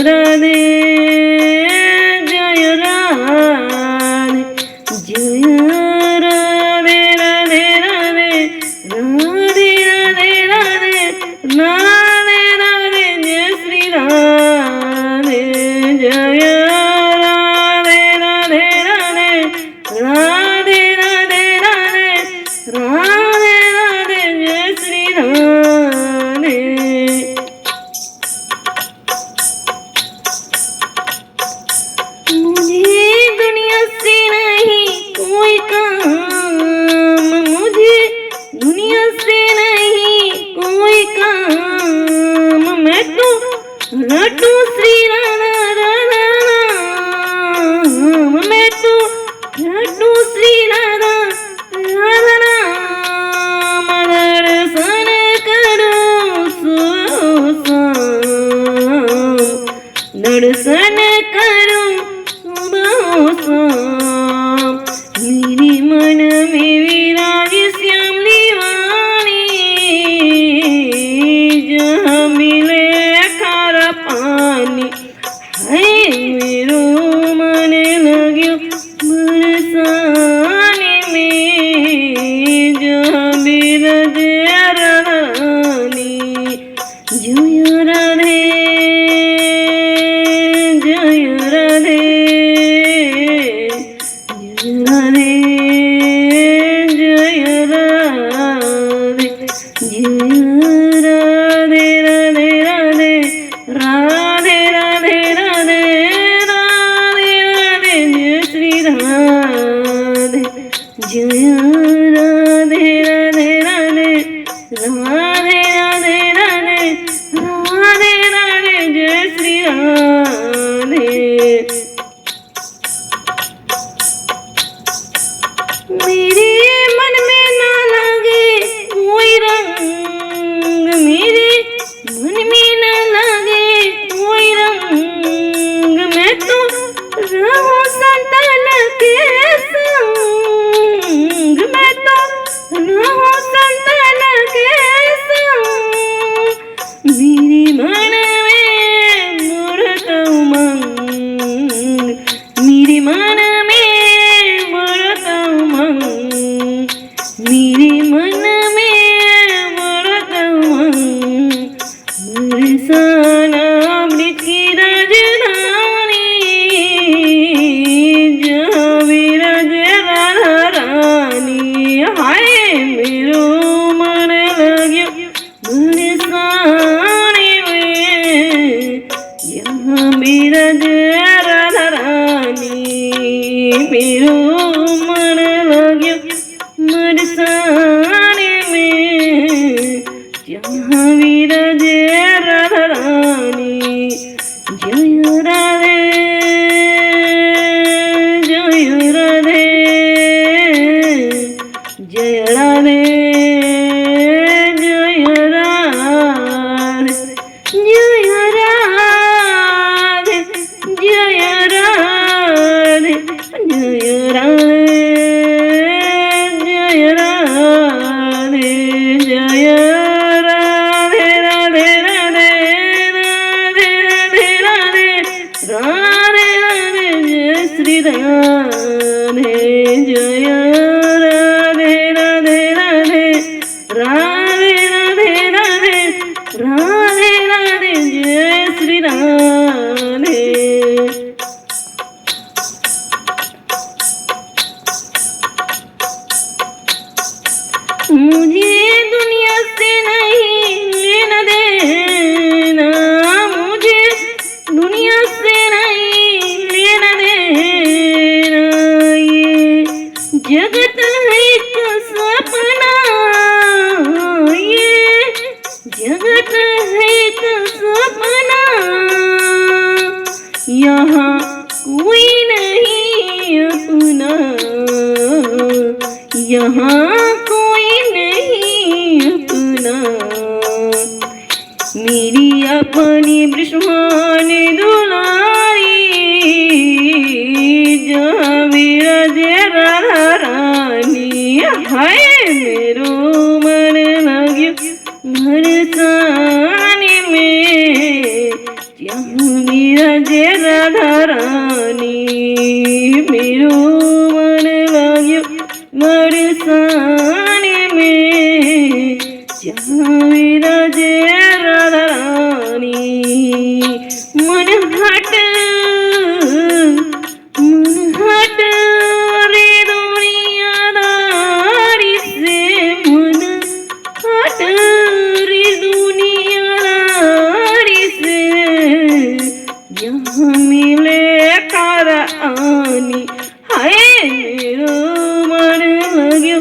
राधे जय राधे जय राधे राधे राधे राधे राधे राधे राधे राधे जय श्री राधे जय राधे राधे राधे राधे राधे राधे राधे राधे जय श्री राधे। मुझे दुनिया से नहीं कोई काम, मुझे दुनिया से नहीं कोई काम, मैं तो रटू श्री राधा राधा नाम, मैं तो रटू श्री राधा राधा नाम, दर्शन करूं सुबह दर्शन करूं सुबह शाम, मेरे मन में विराज श्याम दीवानी, जहाँ मिले खारा पानी, है मेरो मन लग्यो बरसाने में, जहाँ बिरज रानी जय राधे जय राधे जय राधे जय राधे जय राधे राधे राधे राधे राधे राधे राधे राधे जय श्री राधे जय राधे राधे राधे राधे राधे राधे राधे राधे जय श्री राधे। मेरे मन में ना लगे कोई रंग, मेरे मन में ना लगे कोई रंग, मैं तो रहूं संतान के संग, मैं तो रहूं संतान के संग, मेरे मन में मूर्त उमंग, मेरे मन में मूर्त उमंग, मेरे मन में मूर्त उमंग, बरसाना अमृत की राजधानी, जहाँ विराज राधा रानी, हाय मेरो मन लग्यो बरसाने में, यहाँ विराज राधा रानी, मेरो मन लग्यो बरसाने में, जहाँ विराज राधा रानी जय राधे जय राधे जय राधे जय राधे जय राधे जय राधे जय राधे जय राधे जय राधे राधे राधे राधे राधे राधे राधे राधे जय श्री राधे जय राधे राधे राधे राधे राधे राधे राधे राधे जय श्री राधे। मुझे दुनिया से नहीं लेना देना, मुझे दुनिया से नहीं लेना देना, ये जगत है एक सपना, ये जगत है एक सपना, यहाँ कोई नहीं अपना, यहाँ कोई नहीं अपना, मेरी अपनी ब्रह्मानी दुलारी, जहाँ विराज राधा रानी, हाय मेरो मन लग्यो बरसाने में, जहाँ मेरा विराजे राधा रानी मेरो मन लाग्यो बरसाने में जहाँ विराजे राधा रानी मन हट रे दुनियादारी से मन हट रे दुनियादारी से यहाँ मिले कर आनी हाय मेरो मन लाग्यो